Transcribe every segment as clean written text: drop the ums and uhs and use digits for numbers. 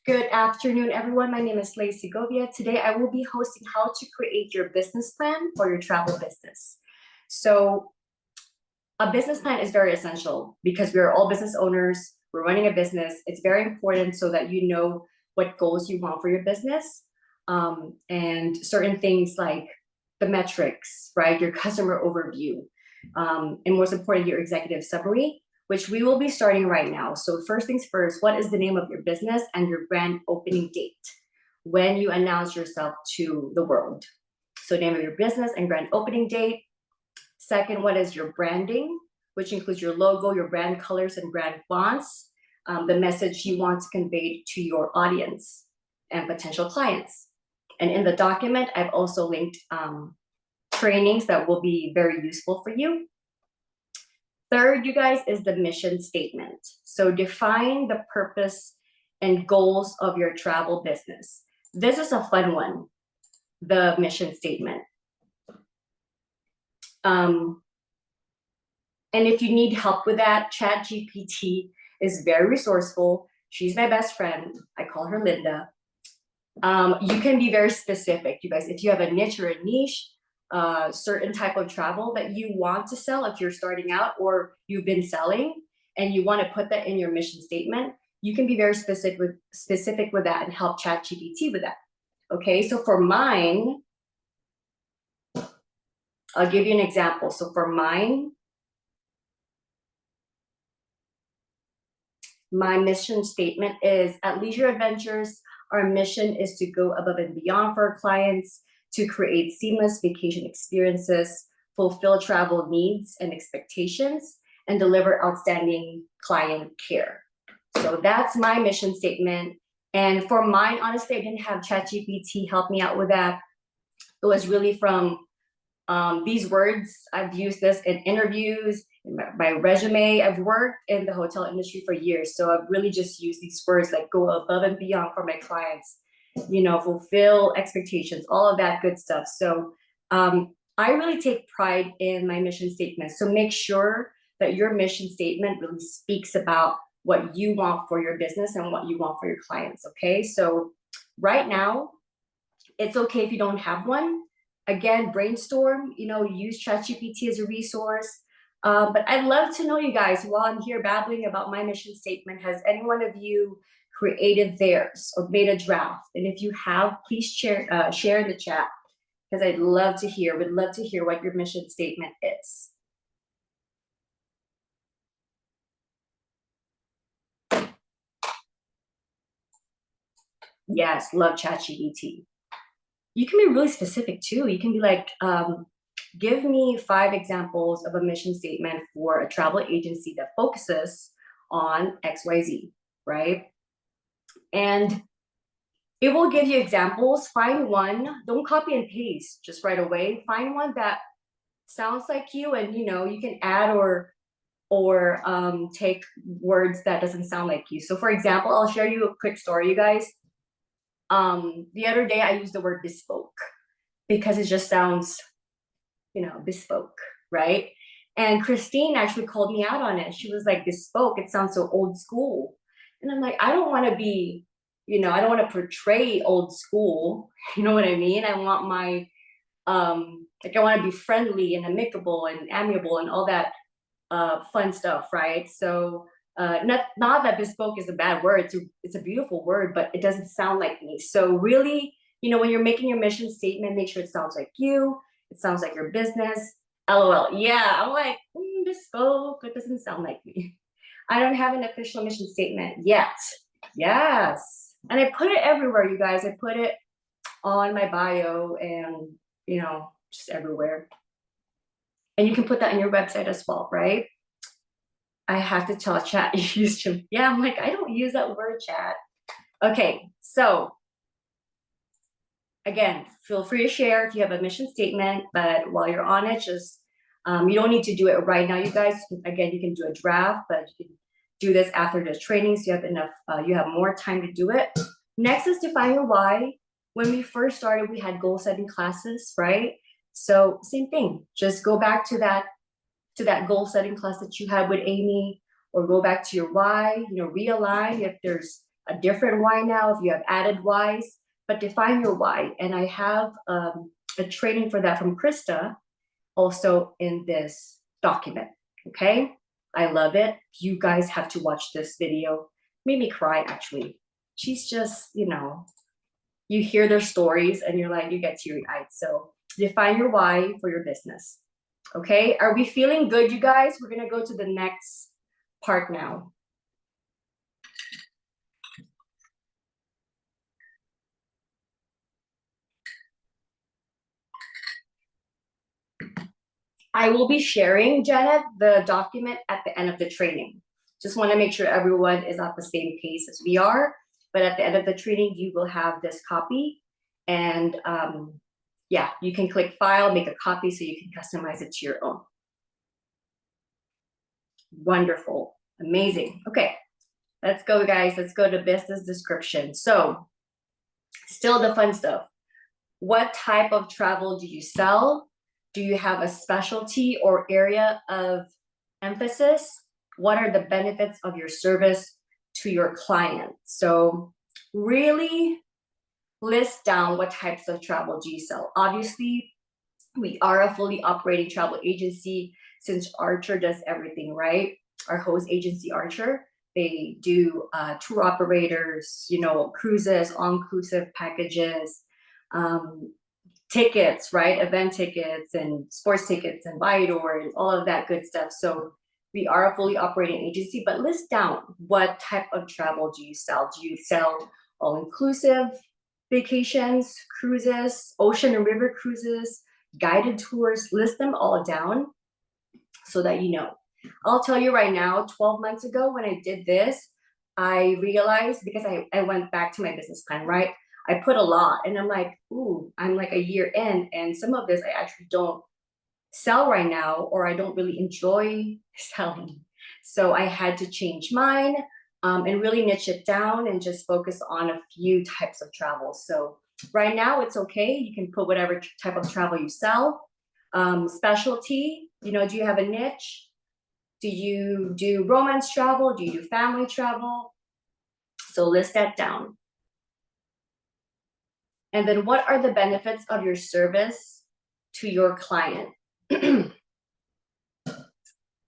Good afternoon, everyone. My name is Lacey Govia. Today, I will be hosting how to create your business plan for your travel business. So a business plan is very essential because we're all business owners. We're running a business. It's very important so that you know what goals you want for your business, and certain things like the metrics, right? Your customer overview, and most important, your executive summary, which we will be starting right now. So first things first, what is the name of your business and your brand opening date when you announce yourself to the world? So name of your business and brand opening date. Second, what is your branding, which includes your logo, your brand colors and brand fonts, the message you want to convey to your audience and potential clients. And in the document, I've also linked trainings that will be very useful for you. Third, you guys, is the mission statement. So define the purpose and goals of your travel business. This is a fun one, the mission statement. And if you need help with that, ChatGPT is very resourceful. She's my best friend. I call her Linda. You can be very specific, you guys. If you have a niche or a niche, certain type of travel that you want to sell, if you're starting out or you've been selling and you want to put that in your mission statement, you can be very specific with that and help ChatGPT with that. Okay, so for mine, I'll give you an example. So for mine, my mission statement is, at Leisure Adventures, our mission is to go above and beyond for our clients, to create seamless vacation experiences, fulfill travel needs and expectations, and deliver outstanding client care. So that's my mission statement. And for mine, honestly, I didn't have ChatGPT help me out with that. It was really from these words. I've used this in interviews, in my resume. I've worked in the hotel industry for years. So I've really just used these words like go above and beyond for my clients, you know, fulfill expectations, all of that good stuff. So I really take pride in my mission statement. So make sure that your mission statement really speaks about what you want for your business and what you want for your clients, okay? So right now, it's okay if you don't have one. Again, brainstorm, you know, use ChatGPT as a resource. But I'd love to know, you guys, while I'm here babbling about my mission statement, has any one of you created theirs or made a draft? And if you have, please share in the chat, because I'd love to hear, would love to hear what your mission statement is. Yes, love ChatGPT. You can be really specific too. You can be like, give me 5 examples of a mission statement for a travel agency that focuses on XYZ, right? And it will give you examples. Find one, don't copy and paste just right away. Find one that sounds like you, and you know, you can add or take words that doesn't sound like you. So for example, I'll share you a quick story, you guys. The other day I used the word bespoke because it just sounds, you know, bespoke, right? And Christine actually called me out on it. She was like, bespoke, it sounds so old school. And I'm like, I don't want to be, you know, I don't want to portray old school. You know what I mean? I want my, like I want to be friendly and amicable and amiable and all that fun stuff, right? So not that bespoke is a bad word. It's a beautiful word, but it doesn't sound like me. So really, you know, when you're making your mission statement, make sure it sounds like you. It sounds like your business. LOL. Yeah, I'm like, bespoke. It doesn't sound like me. I don't have an official mission statement yet. Yes. And I put it everywhere, you guys. I put it on my bio and, you know, just everywhere. And you can put that on your website as well, right? I have to tell chat you use to, yeah, I'm like, I don't use that word, chat. Okay, so again, feel free to share if you have a mission statement, but while you're on it, just, you don't need to do it right now, you guys. Again, you can do a draft, but you can do this after the training, so you have enough, you have more time to do it. Next is define your why. When we first started, we had goal setting classes, right? So same thing, just go back to that goal setting class that you had with Amy, or go back to your why, you know, realign if there's a different why now, if you have added whys, but define your why. And I have a training for that from Crista also in this document, okay? I love it. You guys have to watch this video. Made me cry, actually. She's just, you hear their stories and you're like, you get teary-eyed. So define your why for your business. Okay, are we feeling good, you guys? We're gonna go to the next part now. I will be sharing, Janet, the document at the end of the training. Just want to make sure everyone is at the same pace as we are. But at the end of the training, you will have this copy. And yeah, you can click file, make a copy so you can customize it to your own. Wonderful, amazing. Okay, let's go, guys. Let's go to business description. So still the fun stuff. What type of travel do you sell? Do you have a specialty or area of emphasis? What are the benefits of your service to your client? So really list down what types of travel do you sell. Obviously, we are a fully operating travel agency since Archer does everything, right? Our host agency, Archer, they do tour operators, cruises, all-inclusive packages, tickets, right? Event tickets and sports tickets and Viator and all of that good stuff. So we are a fully operating agency, but list down what type of travel do you sell? Do you sell all-inclusive vacations, cruises, ocean and river cruises, guided tours? List them all down so that you know. I'll tell you right now, 12 months ago when I did this, I realized, because I went back to my business plan, right? I put a lot and I'm like, ooh, I'm like a year in and some of this I actually don't sell right now, or I don't really enjoy selling. So I had to change mine and really niche it down and just focus on a few types of travel. So right now it's okay. You can put whatever type of travel you sell. Specialty, do you have a niche? Do you do romance travel? Do you do family travel? So list that down. And then what are the benefits of your service to your client?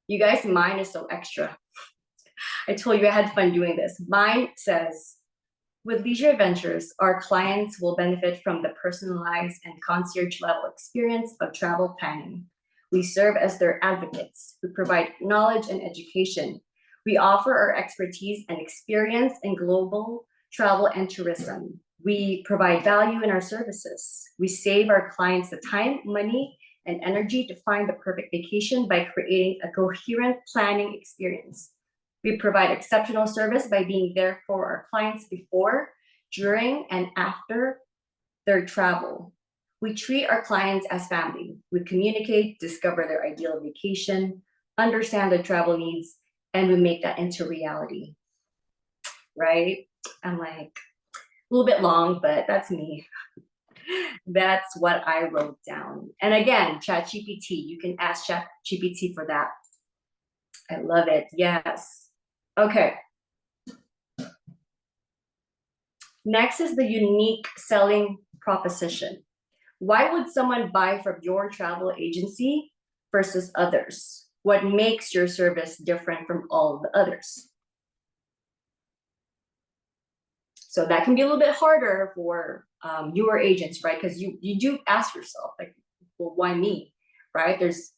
You guys, mine is so extra. I told you I had fun doing this. Mine says, with Leisure Adventures, our clients will benefit from the personalized and concierge level experience of travel planning. We serve as their advocates who provide knowledge and education. We offer our expertise and experience in global travel and tourism. We provide value in our services. We save our clients the time, money, and energy to find the perfect vacation by creating a coherent planning experience. We provide exceptional service by being there for our clients before, during, and after their travel. We treat our clients as family. We communicate, discover their ideal vacation, understand their travel needs, and we make that into reality, right? I'm like, a little bit long, but that's me. That's what I wrote down. And again, ChatGPT, you can ask ChatGPT for that. I love it, yes. Okay. Next is the unique selling proposition. Why would someone buy from your travel agency versus others? What makes your service different from all the others? So that can be a little bit harder for newer agents, right? Because you do ask yourself, like, well, why me, right? There's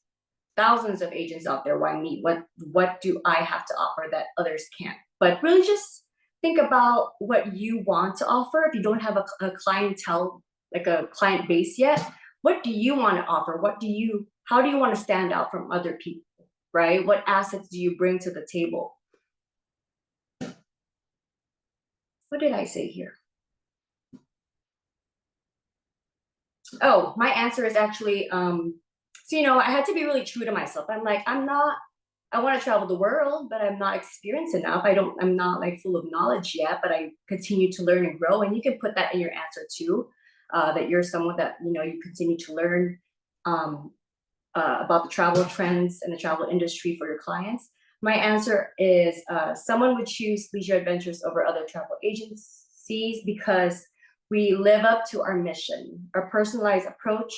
thousands of agents out there. Why me? What do I have to offer that others can't? But really just think about what you want to offer. If you don't have a clientele, like a client base yet, what do you want to offer? How do you want to stand out from other people, right? What assets do you bring to the table? What did I say here? Oh, my answer is actually, so, I had to be really true to myself. I'm like, I want to travel the world, but I'm not experienced enough. I'm not like full of knowledge yet, but I continue to learn and grow. And you can put that in your answer too, that you're someone that, you continue to learn about the travel trends and the travel industry for your clients. My answer is someone would choose leisure adventures over other travel agencies because we live up to our mission. Our personalized approach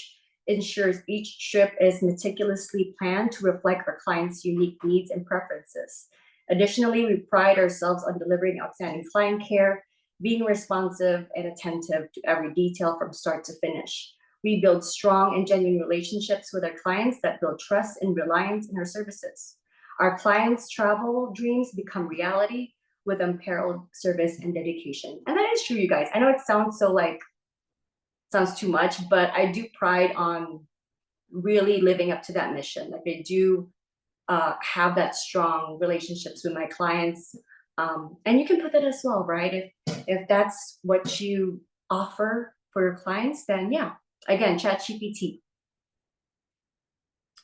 ensures each trip is meticulously planned to reflect our clients' unique needs and preferences. Additionally, we pride ourselves on delivering outstanding client care, being responsive and attentive to every detail from start to finish. We build strong and genuine relationships with our clients that build trust and reliance in our services. Our clients' travel dreams become reality with unparalleled service and dedication. And that is true, you guys. I know it sounds sounds too much, but I do pride on really living up to that mission. Like I do have that strong relationships with my clients. And you can put that as well, right? If that's what you offer for your clients, then yeah, again, ChatGPT.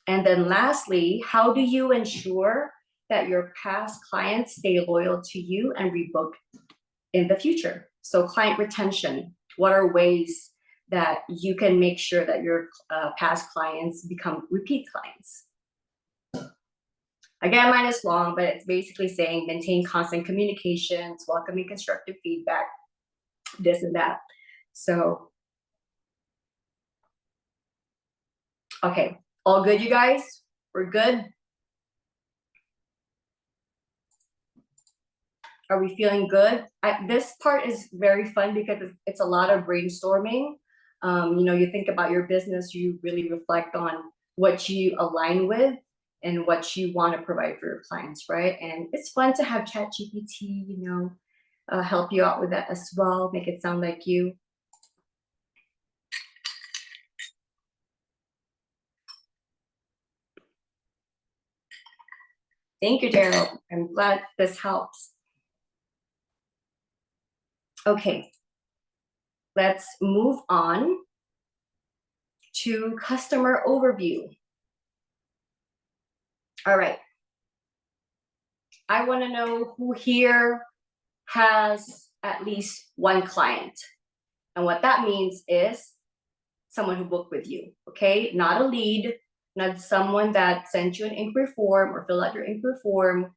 And then lastly, how do you ensure that your past clients stay loyal to you and rebook in the future? So client retention, what are ways that you can make sure that your past clients become repeat clients? Again, mine is long, but it's basically saying maintain constant communications, welcoming constructive feedback, this and that. So, okay, all good, you guys? We're good? Are we feeling good? This part is very fun because it's a lot of brainstorming. You know, you think about your business, you really reflect on what you align with and what you want to provide for your clients, right? And it's fun to have ChatGPT, you know, help you out with that as well, make it sound like you. Thank you, Daryl. I'm glad this helps. Okay, let's move on to customer overview. All right. I want to know who here has at least one client. And what that means is someone who booked with you, okay? Not a lead, not someone that sent you an inquiry form or fill out your inquiry form,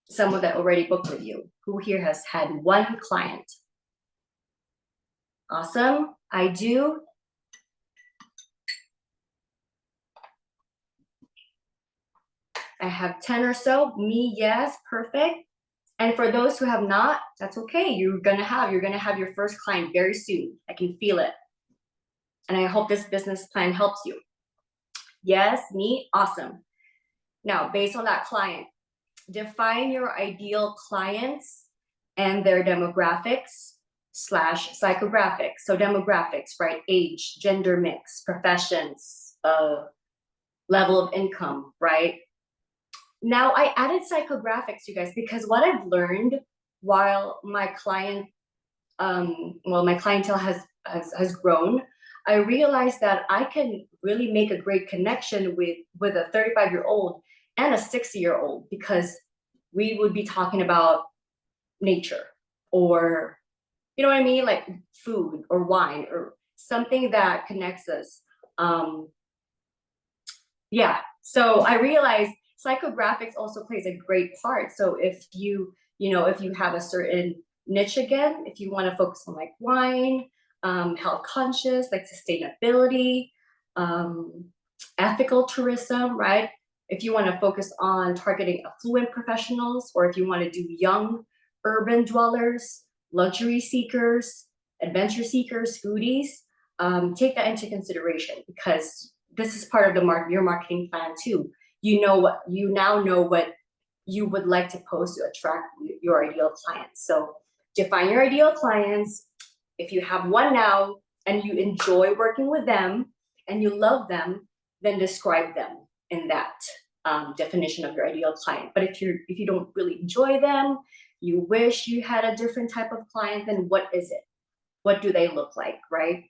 someone that already booked with you. Who here has had one client? Awesome, I do. I have 10 or so. Me, yes, perfect. And for those who have not, that's okay. You're gonna have your first client very soon. I can feel it. And I hope this business plan helps you. Yes, me, awesome. Now, based on that client, define your ideal clients and their demographics / psychographics. So demographics, right? Age, gender mix, professions, level of income, right? Now I added psychographics, you guys, because what I've learned while my client, my clientele has grown, I realized that I can really make a great connection with a 35-year-old and a 60-year-old because we would be talking about nature or, you know what I mean, like food or wine or something that connects us. Yeah, so I realized psychographics also plays a great part. So if if you have a certain niche, again, if you want to focus on like wine, health conscious, like sustainability, ethical tourism, right? If you want to focus on targeting affluent professionals, or if you want to do young urban dwellers, luxury seekers, adventure seekers, foodies, take that into consideration because this is part of your marketing plan too. You now know what you would like to post to attract your ideal clients. So define your ideal clients. If you have one now and you enjoy working with them and you love them, then describe them in that definition of your ideal client. But if you don't really enjoy them, you wish you had a different type of client, then what is it? What do they look like, right?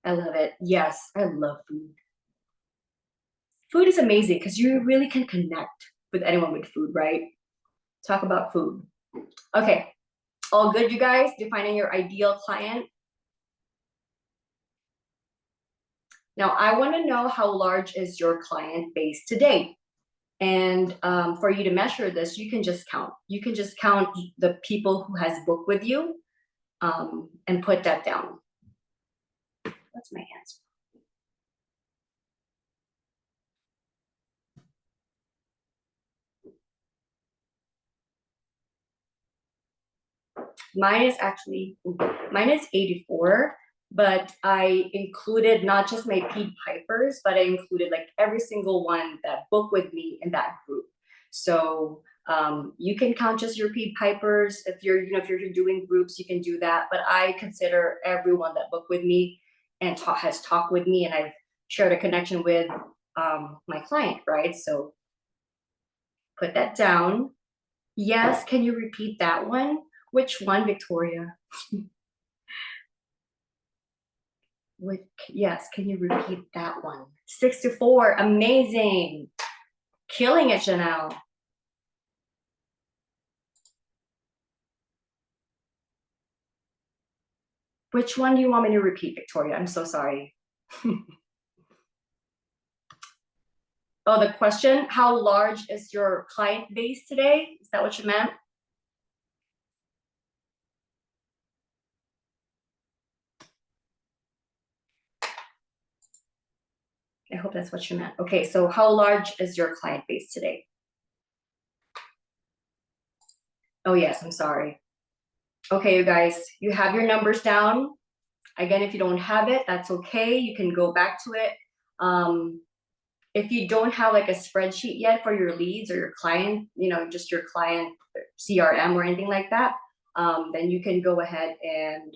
I love it. Yes, I love food. Food is amazing because you really can connect with anyone with food, right? Talk about food. Okay, all good, you guys? Defining your ideal client. Now, I want to know how large is your client base today? And for you to measure this, you can just count. You can just count the people who has booked with you and put that down. That's my answer. Mine is 84, but I included not just my Pied Pipers, but I included like every single one that booked with me in that group. So you can count just your Pied Pipers. If you're, if you're doing groups, you can do that. But I consider everyone that booked with me and has talked with me, and I've shared a connection with my client, right? So put that down. Yes, can you repeat that one? Which one, Victoria? Yes, can you repeat that one? 64, amazing. Killing it, Janelle. Which one do you want me to repeat, Victoria? I'm so sorry. Oh, the question, how large is your client base today? Is that what you meant? I hope that's what you meant. Okay, so how large is your client base today? Oh yes, I'm sorry. Okay, you guys, you have your numbers down. Again, if you don't have it, that's okay. You can go back to it. If you don't have like a spreadsheet yet for your leads or your client, just your client CRM or anything like that, then you can go ahead and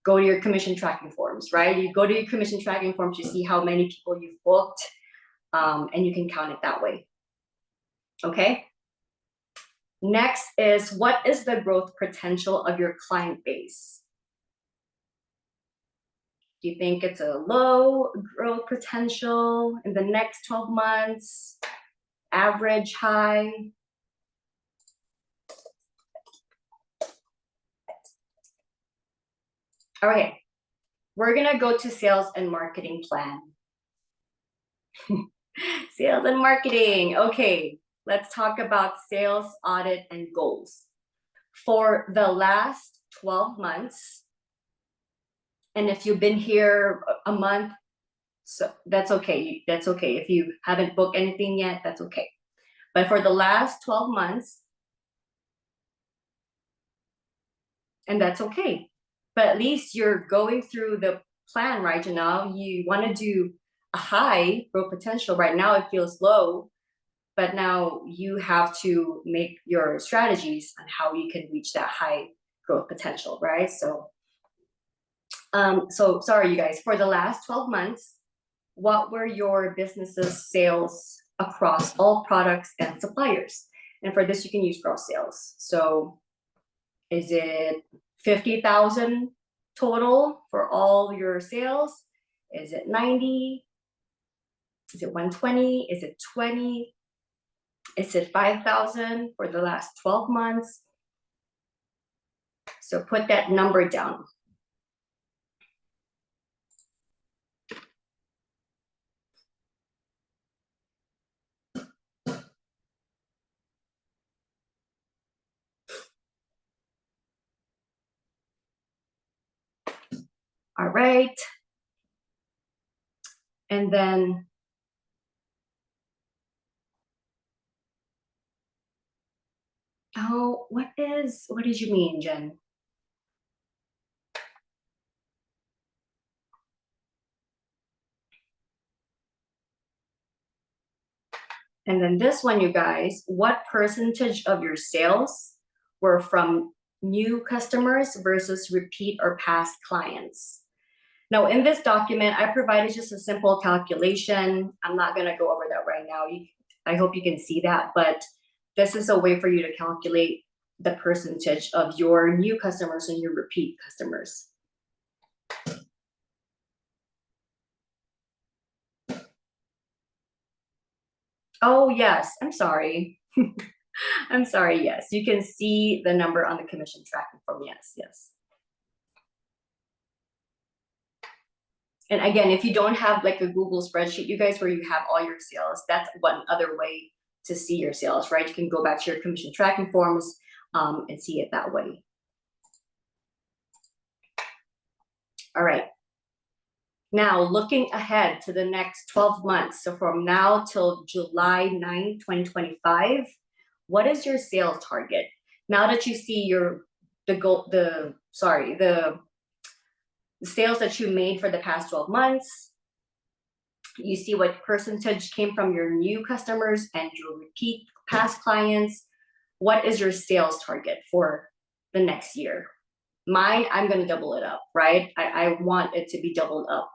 go to your commission tracking forms, right? You go to your commission tracking forms, you see how many people you've booked, and you can count it that way. Okay. Next is, what is the growth potential of your client base? Do you think it's a low growth potential in the next 12 months? Average, high? Okay, we're gonna go to sales and marketing plan. Sales and marketing. Okay, let's talk about sales audit and goals. For the last 12 months, and if you've been here a month, so that's okay. That's okay. If you haven't booked anything yet, that's okay. But for the last 12 months, and that's okay. But at least you're going through the plan right now. You want to do a high growth potential. Right now it feels low, but now you have to make your strategies on how you can reach that high growth potential, right? So sorry, you guys, for the last 12 months, what were your business's sales across all products and suppliers? And for this, you can use gross sales. So is it 50,000 total for all your sales? Is it 90? Is it 120? Is it 20? Is it 5,000 for the last 12 months? So put that number down. All right. And then, oh, what did you mean, Jen? And then this one, you guys, what percentage of your sales were from new customers versus repeat or past clients? Now, in this document, I provided just a simple calculation. I'm not going to go over that right now. I hope you can see that, but this is a way for you to calculate the percentage of your new customers and your repeat customers. Oh, yes. I'm sorry. I'm sorry. Yes. You can see the number on the commission tracking form. Yes. Yes. And again, if you don't have like a Google spreadsheet, you guys, where you have all your sales, that's one other way to see your sales, right? You can go back to your commission tracking forms and see it that way. All right. Now, looking ahead to the next 12 months, so from now till July 9, 2025, what is your sales target? Now that you see the sales that you made for the past 12 months, you see what percentage came from your new customers and your repeat past clients. What is your sales target for the next year? Mine, I'm going to double it up, right? I want it to be doubled up.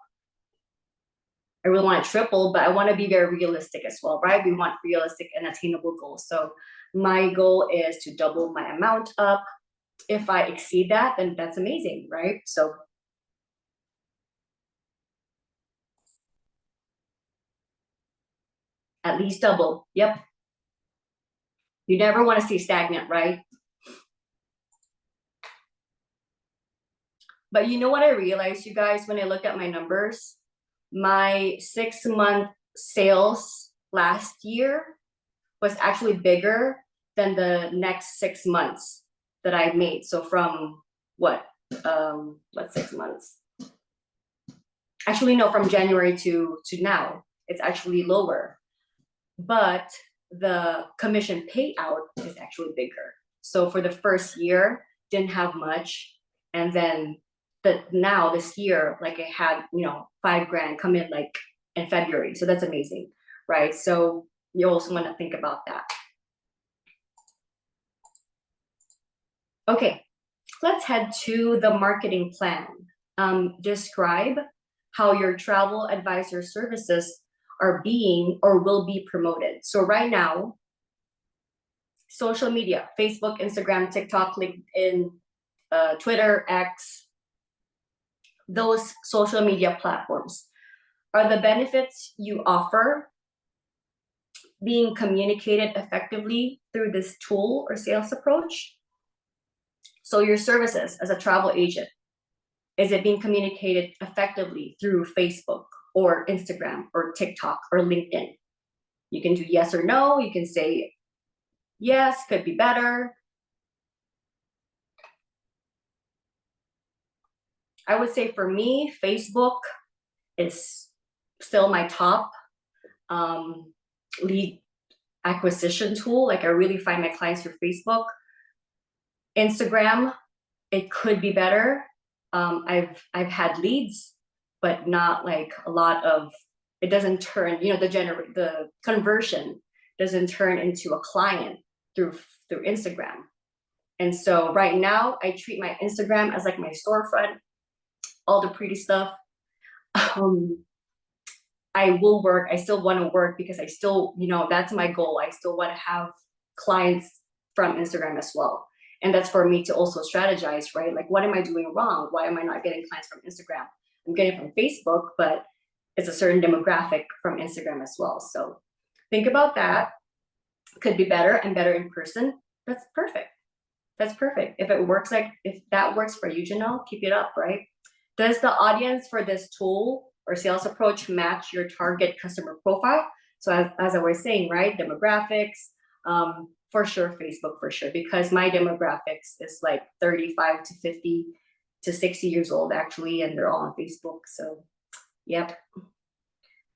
I really want to triple, but I want to be very realistic as well, right? We want realistic and attainable goals. So my goal is to double my amount up. If I exceed that, then that's amazing, right? So at least double. Yep. You never want to see stagnant, right? But you know what I realized, you guys, when I looked at my numbers? My 6-month sales last year was actually bigger than the next 6 months that I made. So from what 6 months? Actually, no, from January to now, it's actually lower. But the commission payout is actually bigger. So for the first year, didn't have much. And then now this year, like I had, $5,000 come in like in February. So that's amazing, right? So you also want to think about that. Okay, let's head to the marketing plan. Describe how your travel advisor services are being or will be promoted. So right now, social media, Facebook, Instagram, TikTok, LinkedIn, Twitter, X, those social media platforms, are the benefits you offer being communicated effectively through this tool or sales approach? So your services as a travel agent, is it being communicated effectively through Facebook or Instagram or TikTok or LinkedIn? You can do yes or no. You can say yes, could be better. I would say for me, Facebook is still my top lead acquisition tool. Like I really find my clients through Facebook. Instagram, it could be better. I've had leads, but not like a lot of, it doesn't turn, the conversion doesn't turn into a client through Instagram. And so right now I treat my Instagram as like my storefront, all the pretty stuff. I will work. I still want to work because I still, that's my goal. I still want to have clients from Instagram as well. And that's for me to also strategize, right? Like, what am I doing wrong? Why am I not getting clients from Instagram? I'm getting from Facebook, but it's a certain demographic from Instagram as well. So think about that. Could be better and better in person. That's perfect. That's perfect. If that works for you, Janelle, keep it up, right? Does the audience for this tool or sales approach match your target customer profile? So as I was saying, right, demographics, for sure, Facebook for sure, because my demographics is like 35 to 50 to 60 years old actually, and they're all on Facebook. So, yep.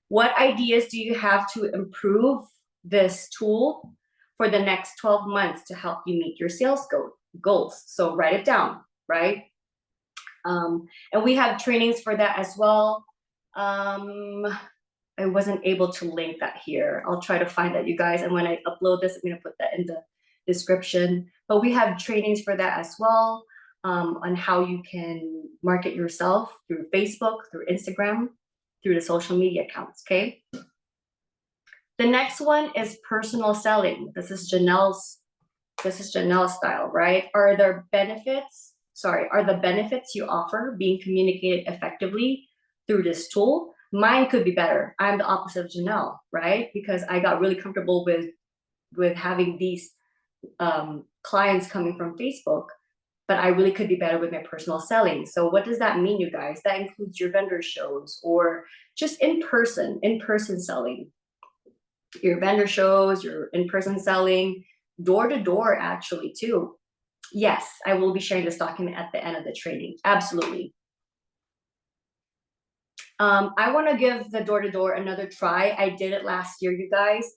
What ideas do you have to improve this tool for the next 12 months to help you meet your sales goals? So write it down, right? And we have trainings for that as well. I wasn't able to link that here. I'll try to find that, you guys. And when I upload this, I'm going to put that in the description. But we have trainings for that as well, on how you can market yourself through Facebook, through Instagram, through the social media accounts, okay? The next one is personal selling. This is Janelle's style, right? Are the benefits you offer being communicated effectively through this tool? Mine could be better. I'm the opposite of Janelle, right? Because I got really comfortable with having these clients coming from Facebook. but I really could be better with my personal selling. So what does that mean, you guys? That includes your vendor shows or just in-person selling. Your vendor shows, your in-person selling, door-to-door actually too. Yes, I will be sharing this document at the end of the training. Absolutely. I want to give the door-to-door another try. I did it last year, you guys,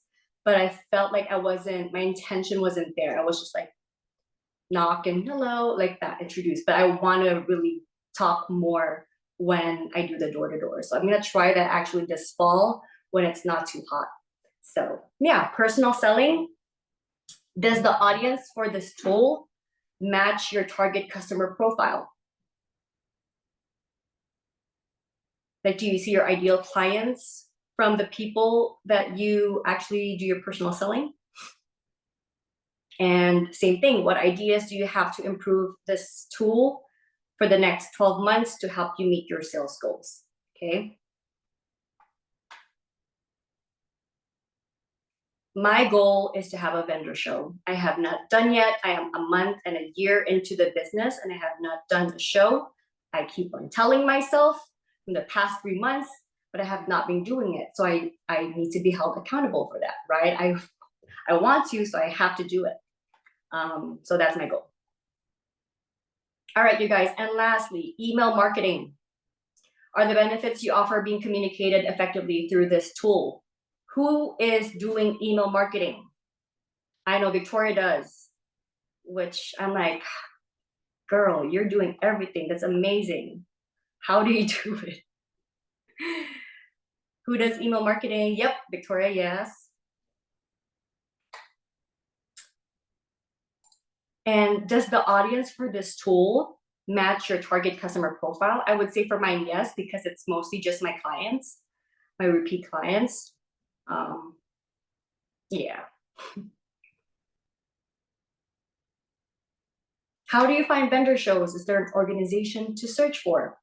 but I felt like my intention wasn't there. I was just like, knock and hello, like that, introduce. But I want to really talk more when I do the door-to-door. So I'm going to try that actually this fall when it's not too hot. So yeah, personal selling. Does the audience for this tool match your target customer profile? Like, do you see your ideal clients from the people that you actually do your personal selling? And same thing, what ideas do you have to improve this tool for the next 12 months to help you meet your sales goals? Okay. My goal is to have a vendor show. I have not done yet. I am a month and a year into the business and I have not done a show. I keep on telling myself in the past 3 months, but I have not been doing it. So I need to be held accountable for that, right? I want to, so I have to do it. So that's my goal. All right, you guys. And lastly, email marketing. Are the benefits you offer being communicated effectively through this tool? Who is doing email marketing? I know Victoria does, which I'm like, girl, you're doing everything. That's amazing. How do you do it? Who does email marketing? Yep, Victoria, yes. And does the audience for this tool match your target customer profile? I would say for mine, yes, because it's mostly just my clients, my repeat clients. Yeah. How do you find vendor shows? Is there an organization to search for?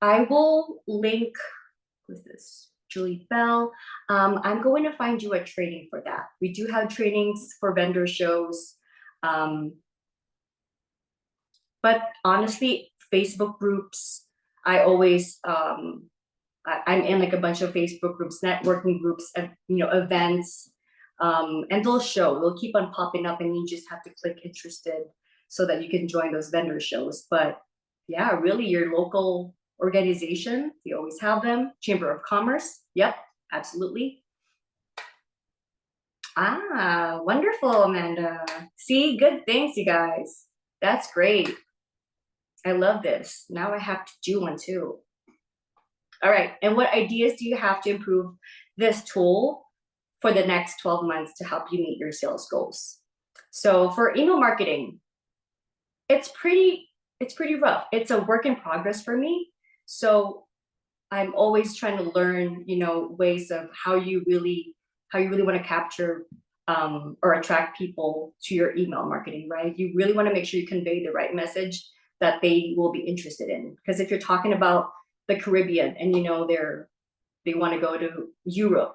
I will link, who's this? Julie Bell. I'm going to find you a training for that. We do have trainings for vendor shows. But honestly, Facebook groups, I always, I'm in like a bunch of Facebook groups, networking groups, events, and they'll keep on popping up and you just have to click interested so that you can join those vendor shows. But yeah, really your local organization, you always have them. Chamber of Commerce, yep, absolutely. Ah, wonderful, Amanda. See, good things, you guys. That's great. I love this. Now I have to do one too. All right, and what ideas do you have to improve this tool for the next 12 months to help you meet your sales goals? So for email marketing, it's pretty rough. It's a work in progress for me. So I'm always trying to learn, ways of how you really want to capture or attract people to your email marketing, right? You really want to make sure you convey the right message that they will be interested in. Because if you're talking about the Caribbean and they want to go to Europe,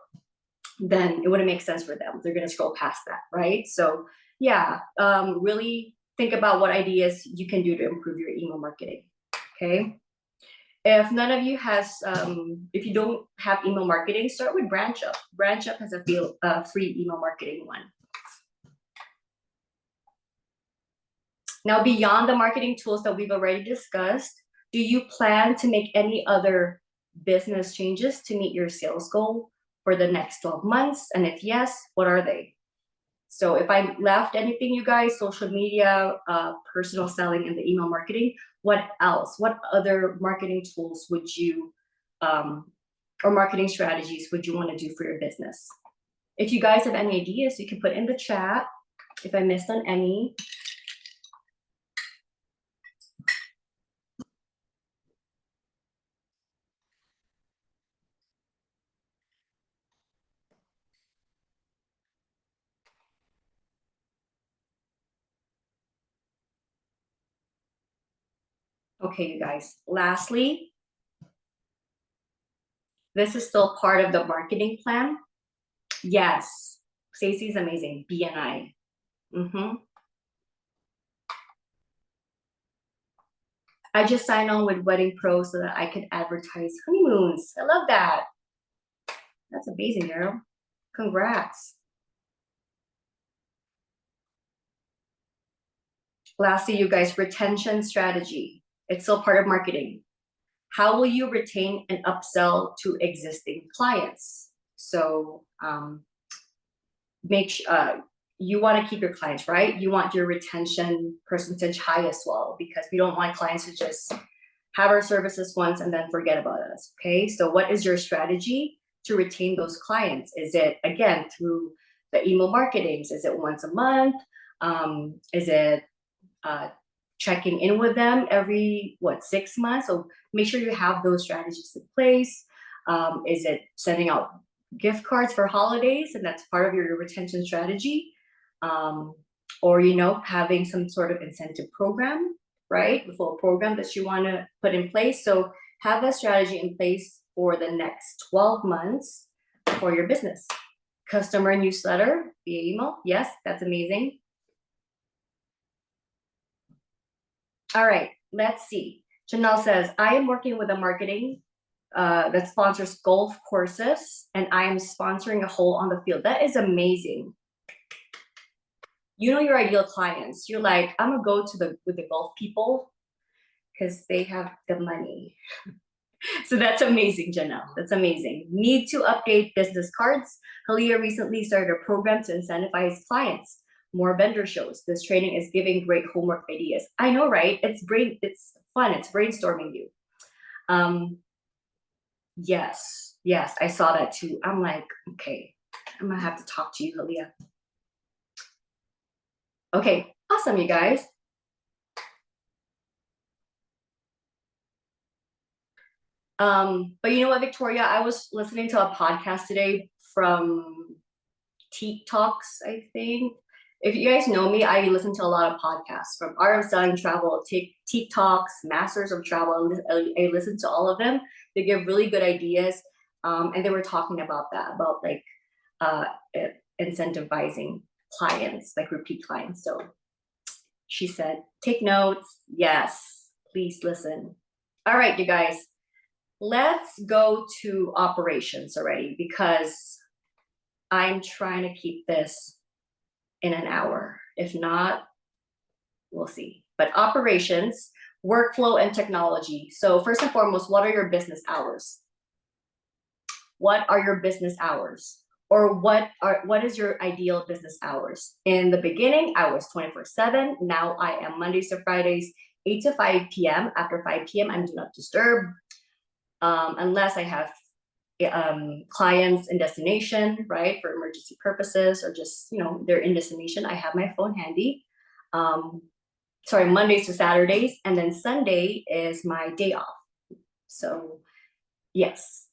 then it wouldn't make sense for them. They're going to scroll past that, right? So yeah, really think about what ideas you can do to improve your email marketing. Okay. If none of you has, if you don't have email marketing, start with Branch Up. Branch Up has a free email marketing one. Now, beyond the marketing tools that we've already discussed, do you plan to make any other business changes to meet your sales goal for the next 12 months? And if yes, what are they? So if I left anything, you guys, social media, personal selling, and the email marketing, what else? What other marketing tools would you, or marketing strategies would you want to do for your business? If you guys have any ideas, you can put in the chat if I missed on any. Okay, you guys, lastly, this is still part of the marketing plan. Yes, Stacey's amazing, BNI. I just signed on with Wedding Pro so that I could advertise honeymoons. I love that. That's amazing, girl. Congrats. Lastly, you guys, retention strategy. It's still part of marketing. How will you retain and upsell to existing clients? So you want to keep your clients, right? You want your retention percentage high as well, because we don't want clients to just have our services once and then forget about us. Okay, so what is your strategy to retain those clients? Is it, again, through the email marketings? Is it once a month? Is it checking in with them every 6 months? So make sure you have those strategies in place. Is it sending out gift cards for holidays, and that's part of your retention strategy? Or having some sort of incentive program, right? The full program that you want to put in place. So have a strategy in place for the next 12 months for your business. Customer newsletter via email. Yes, that's amazing. All right, let's see. Janelle says, I am working with a marketing that sponsors golf courses, and I am sponsoring a hole on the field. That is amazing. You know your ideal clients. You're like, I'm gonna go with the golf people because they have the money. So that's amazing, Janelle. That's amazing. Need to update business cards. Halia recently started a program to incentivize clients. More vendor shows. This training is giving great homework ideas. I know, right? It's fun. It's brainstorming you. Yes, I saw that too. I'm like, okay, I'm gonna have to talk to you, Halia. Okay, awesome, you guys. But you know what, Victoria? I was listening to a podcast today from Teak Talks, I think. If you guys know me, I listen to a lot of podcasts from Art of Selling Travel, Teak Talks, Masters of Travel. I listen to all of them. They give really good ideas. And they were talking about that, about like incentivizing clients, like repeat clients. So she said, take notes. Yes, please listen. All right, you guys, let's go to operations already, because I'm trying to keep this in an hour. If not, we'll see. But operations, workflow, and technology. So first and foremost, what are your business hours? What are your business hours? Or what is your ideal business hours? In the beginning, I was 24/7. Now I am Mondays to Fridays, 8 to 5 p.m. After 5 p.m., I'm do not disturb. Unless I have clients in destination, right, for emergency purposes, or just, they're in destination, I have my phone handy. Mondays to Saturdays, and then Sunday is my day off. So yes,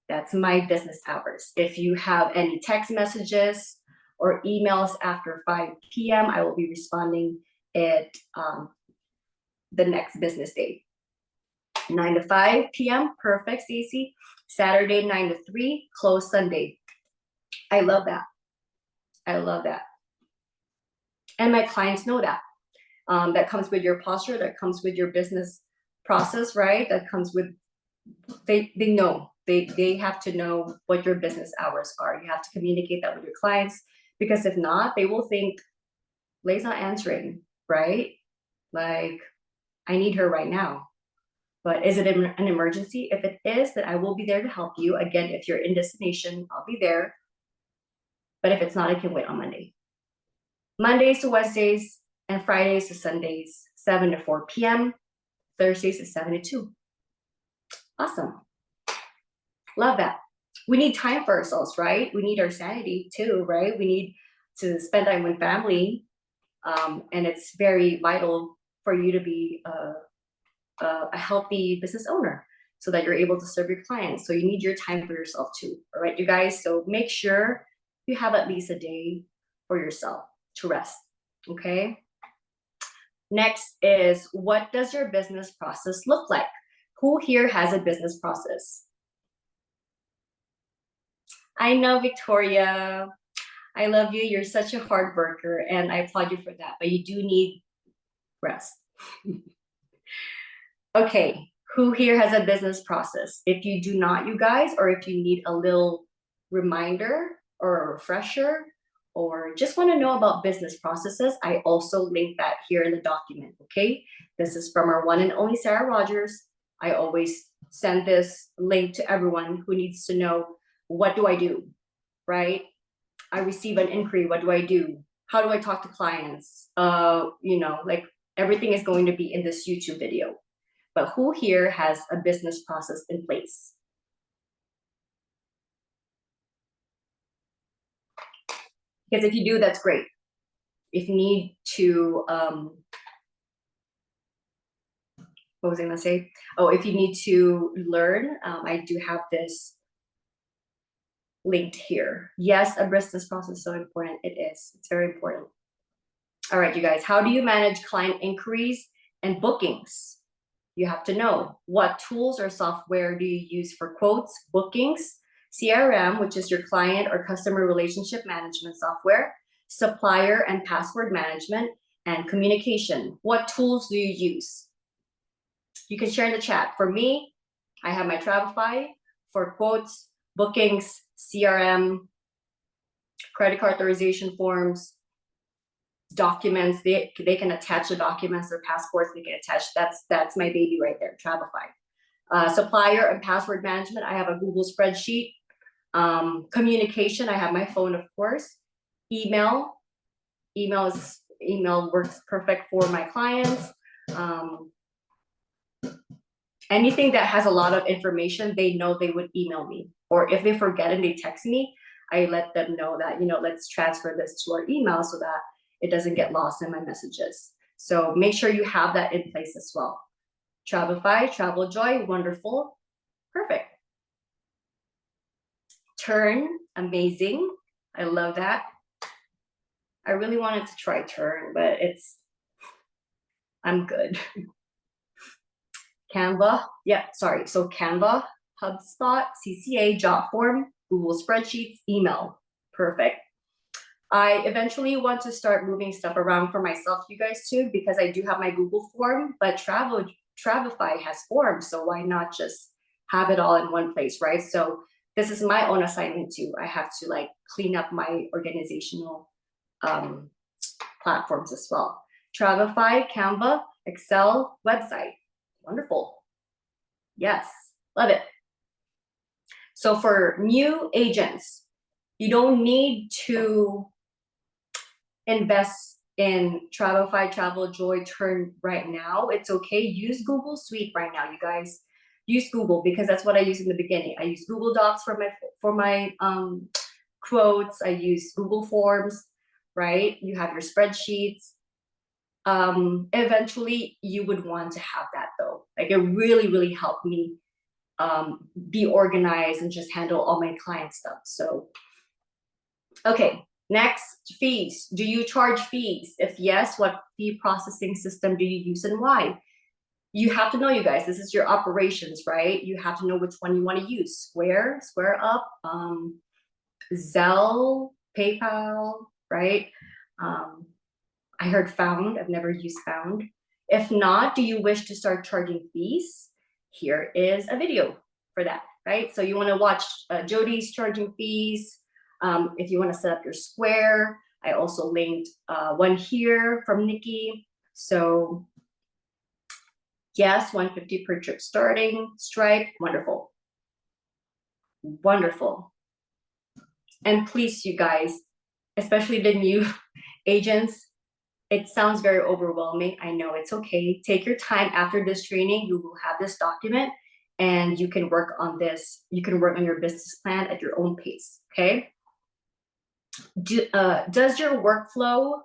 that's my business hours. If you have any text messages or emails after 5 p.m., I will be responding at the next business day. 9 to 5 p.m., perfect, Stacy. Saturday, 9 to 3, close Sunday. I love that. I love that. And my clients know that. That comes with your posture, that comes with your business process, right? That comes with, they know. They have to know what your business hours are. You have to communicate that with your clients, because if not, they will think, Lay's not answering, right? Like, I need her right now. But is it an emergency? If it is, then I will be there to help you. Again, if you're in destination, I'll be there. But if it's not, I can wait on Monday. Mondays to Wednesdays and Fridays to Sundays, 7 to 4 p.m. Thursdays is 7 to 2. Awesome. Love that. We need time for ourselves, right? We need our sanity too, right? We need to spend time with family. And it's very vital for you to be a healthy business owner, so that you're able to serve your clients. So you need your time for yourself too. All right, you guys. So make sure you have at least a day for yourself to rest. Okay. Next is, what does your business process look like? Who here has a business process? I know, Victoria. I love you. You're such a hard worker, and I applaud you for that. But you do need rest. Okay, who here has a business process? If you do not, you guys, or if you need a little reminder or a refresher, or just want to know about business processes, I also link that here in the document, okay? This is from our one and only Sarah Rodgers. I always send this link to everyone who needs to know, what do I do, right? I receive an inquiry, what do I do? How do I talk to clients? Like everything is going to be in this YouTube video. But who here has a business process in place? Because if you do, that's great. If you need to, what was I gonna say? Oh, if you need to learn, I do have this linked here. Yes, a business process is so important. It is. It's very important. All right, you guys, how do you manage client inquiries and bookings? You have to know what tools or software do you use for quotes, bookings, CRM, which is your client or customer relationship management software, supplier and password management, and communication. What tools do you use? You can share in the chat. For me, I have my Travefy for quotes, bookings, CRM, credit card authorization forms, documents. They can attach the documents, their passports, they can attach. That's my baby right there, Travefy. Supplier and password management, I have a Google spreadsheet. Communication, I have my phone, of course. Email works perfect for my clients. Anything that has a lot of information, they know they would email me. Or if they forget and they text me, I let them know that, let's transfer this to our email so that it doesn't get lost in my messages. So make sure you have that in place as well. Travefy, Travel Joy, wonderful, perfect. Turn, amazing. I love that. I really wanted to try Turn, but I'm good. Canva, so Canva, HubSpot, CCA, Jotform, Google Spreadsheets, email, perfect. I eventually want to start moving stuff around for myself, you guys too, because I do have my Google form, but Travefy has forms, so why not just have it all in one place, right? So this is my own assignment too. I have to clean up my organizational platforms as well. Travefy, Canva, Excel, website, wonderful. Yes, love it. So for new agents, you don't need to invest in Travefy, Travel Joy, Turn right now. It's okay. Use Google Suite right now, you guys. Use Google because that's what I use in the beginning. I use Google Docs for my quotes. I use Google Forms, right? You have your spreadsheets. Eventually, you would want to have that though. It really, really helped me be organized and just handle all my client stuff. So, okay. Next, fees. Do you charge fees? If yes, what fee processing system do you use and why? You have to know, you guys, this is your operations, right? You have to know which one you want to use. Square Up, Zelle, PayPal, right? I heard Found. I've never used Found. If not, do you wish to start charging fees? Here is a video for that, right? So you want to watch Jody's charging fees. If you want to set up your Square, I also linked one here from Nikki. So yes, $150 per trip starting. Stripe, wonderful. Wonderful. And please, you guys, especially the new agents, it sounds very overwhelming. I know, it's okay. Take your time after this training. You will have this document and you can work on this. You can work on your business plan at your own pace, okay? Does your workflow,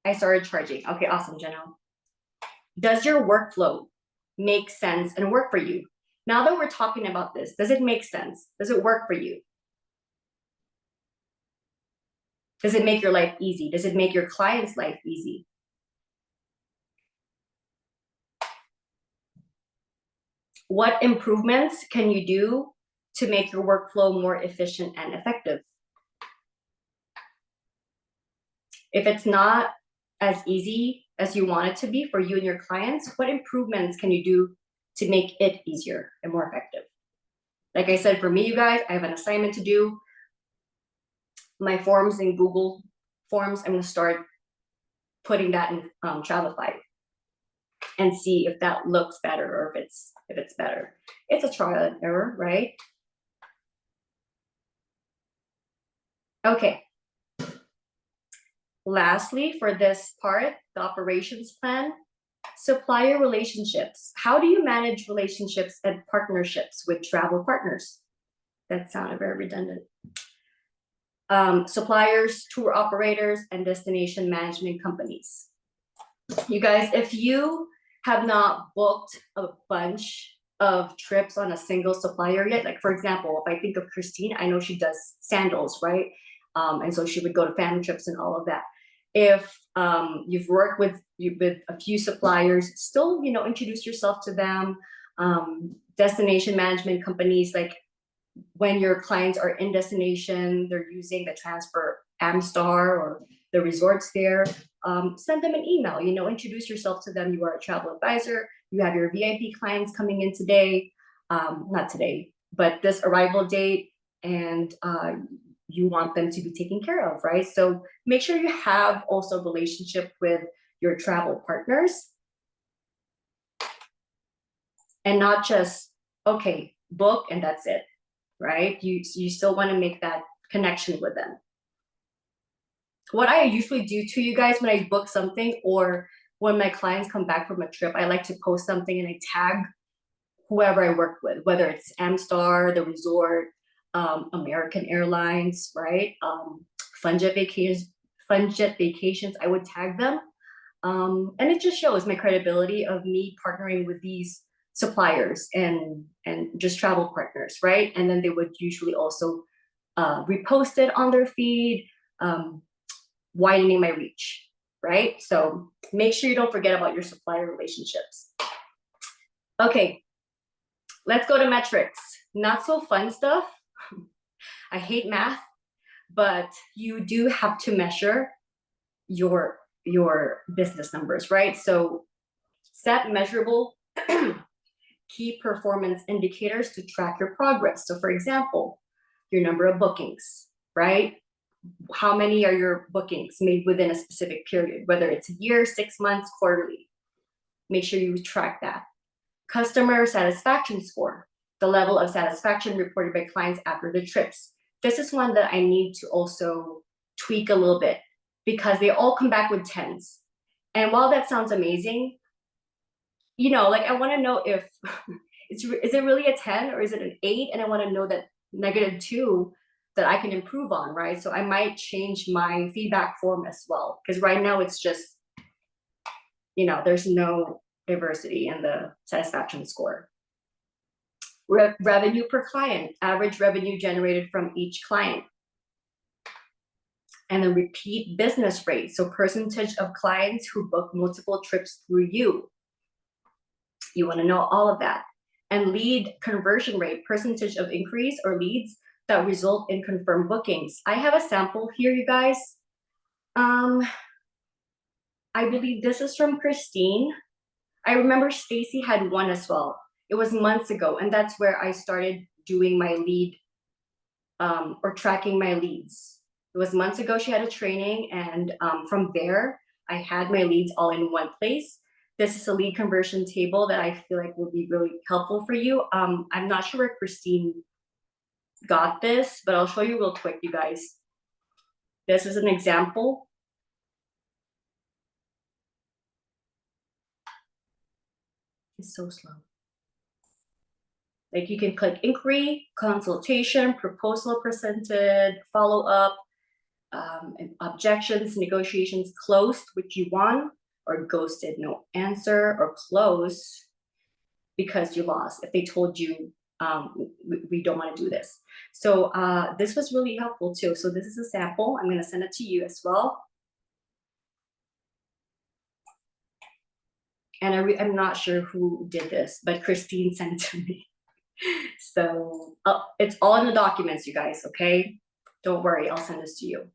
I started charging. Okay, awesome, Jenna. Does your workflow make sense and work for you? Now that we're talking about this, does it make sense? Does it work for you? Does it make your life easy? Does it make your client's life easy? What improvements can you do to make your workflow more efficient and effective? If it's not as easy as you want it to be for you and your clients, what improvements can you do to make it easier and more effective? Like I said, for me, you guys, I have an assignment to do. My forms in Google Forms, I'm going to start putting that in Travelify and see if that looks better or if it's better. It's a trial and error, right? Okay. Lastly, for this part, the operations plan, supplier relationships. How do you manage relationships and partnerships with travel partners? That sounded very redundant. Suppliers, tour operators, and destination management companies. You guys, if you have not booked a bunch of trips on a single supplier yet, like for example, if I think of Christine, I know she does sandals, right? And so she would go to family trips and all of that. If you've worked with a few suppliers, still, introduce yourself to them. Destination management companies, like when your clients are in destination, they're using the transfer Amstar or the resorts there, send them an email, introduce yourself to them. You are a travel advisor. You have your VIP clients coming in today, not today, but this arrival date, and you want them to be taken care of, right? So make sure you have also a relationship with your travel partners and not just, okay, book and that's it, right? You still want to make that connection with them. What I usually do to you guys when I book something or when my clients come back from a trip, I like to post something and I tag whoever I work with, whether it's Amstar, the resort, American Airlines, right? Funjet vacations, I would tag them. And it just shows my credibility of me partnering with these suppliers and just travel partners, right? And then they would usually also repost it on their feed, widening my reach, right? So make sure you don't forget about your supplier relationships. Okay, let's go to metrics. Not so fun stuff. I hate math, but you do have to measure your business numbers, right? So set measurable key performance indicators to track your progress. So for example, your number of bookings, right? How many are your bookings made within a specific period, whether it's a year, 6 months, quarterly. Make sure you track that. Customer satisfaction score, the level of satisfaction reported by clients after the trips. This is one that I need to also tweak a little bit because they all come back with 10s. And while that sounds amazing, like I want to know if is it really a 10 or is it an 8? And I want to know that -2 that I can improve on, right? So I might change my feedback form as well, because right now it's just, there's no diversity in the satisfaction score. Revenue per client, average revenue generated from each client. And then repeat business rate, so percentage of clients who book multiple trips through you. You want to know all of that. And lead conversion rate, percentage of increase or leads that result in confirmed bookings. I have a sample here, you guys. I believe this is from Christine. I remember Stacy had one as well. It was months ago, and that's where I started doing my lead or tracking my leads. It was months ago. She had a training, and from there, I had my leads all in one place. This is a lead conversion table that I feel like will be really helpful for you. I'm not sure where Christine got this, but I'll show you real quick, you guys. This is an example. It's so slow. Like you can click inquiry, consultation, proposal presented, follow up, objections, negotiations, closed, which you won, or ghosted, no answer, or closed because you lost. If they told you we don't want to do this. So this was really helpful too. So this is a sample. I'm going to send it to you as well. And I'm not sure who did this, but Christine sent it to me. So it's all in the documents, you guys, okay? Don't worry, I'll send this to you.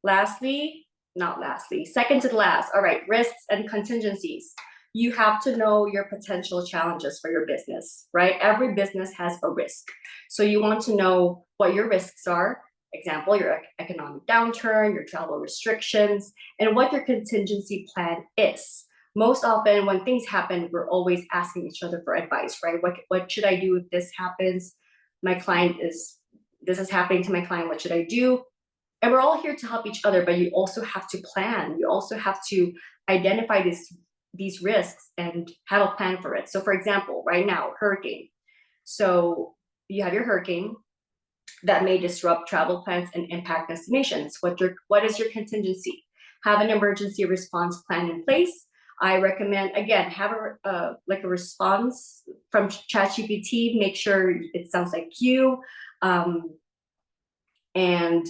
Lastly, not lastly, second to the last. All right, risks and contingencies. You have to know your potential challenges for your business, right? Every business has a risk. So you want to know what your risks are. Example, your economic downturn, your travel restrictions, and what your contingency plan is. Most often when things happen, we're always asking each other for advice, right? What should I do if this happens? This is happening to my client, what should I do? And we're all here to help each other, but you also have to plan. You also have to identify these risks and have a plan for it. So for example, right now, hurricane. So you have your hurricane that may disrupt travel plans and impact destinations. What is your contingency? Have an emergency response plan in place. I recommend, again, have a response from ChatGPT. Make sure it sounds like you, and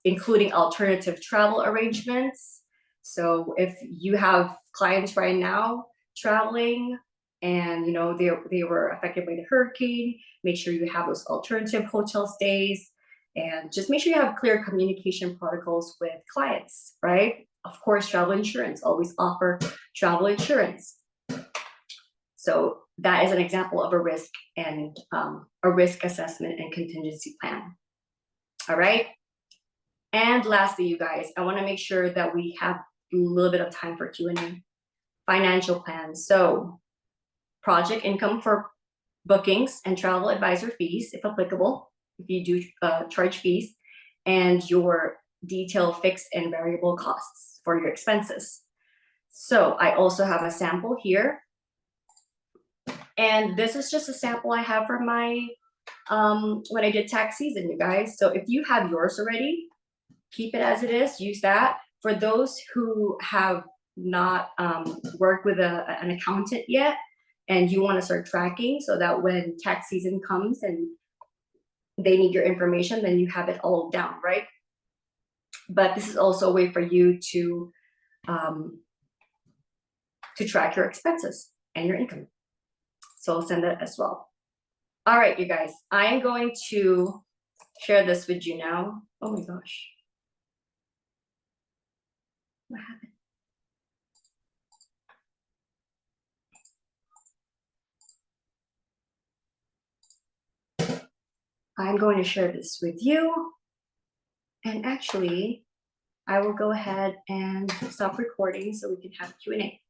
including alternative travel arrangements. So if you have clients right now traveling and they were affected by the hurricane, make sure you have those alternative hotel stays, and just make sure you have clear communication protocols with clients, right? Of course, travel insurance, always offer travel insurance. So that is an example of a risk and a risk assessment and contingency plan. All right. And lastly, you guys, I want to make sure that we have a little bit of time for Q&A. Financial plans. So project income for bookings and travel advisor fees, if applicable, if you do charge fees, and your detailed fixed and variable costs for your expenses. So I also have a sample here. And this is just a sample I have for my, when I did tax season, you guys. So if you have yours already, keep it as it is, use that. For those who have not worked with an accountant yet, and you want to start tracking so that when tax season comes and they need your information, then you have it all down, right? But this is also a way for you to track your expenses and your income. So I'll send that as well. All right, you guys, I am going to share this with you now. Oh my gosh. What happened? I'm going to share this with you. And actually, I will go ahead and stop recording so we can have Q&A.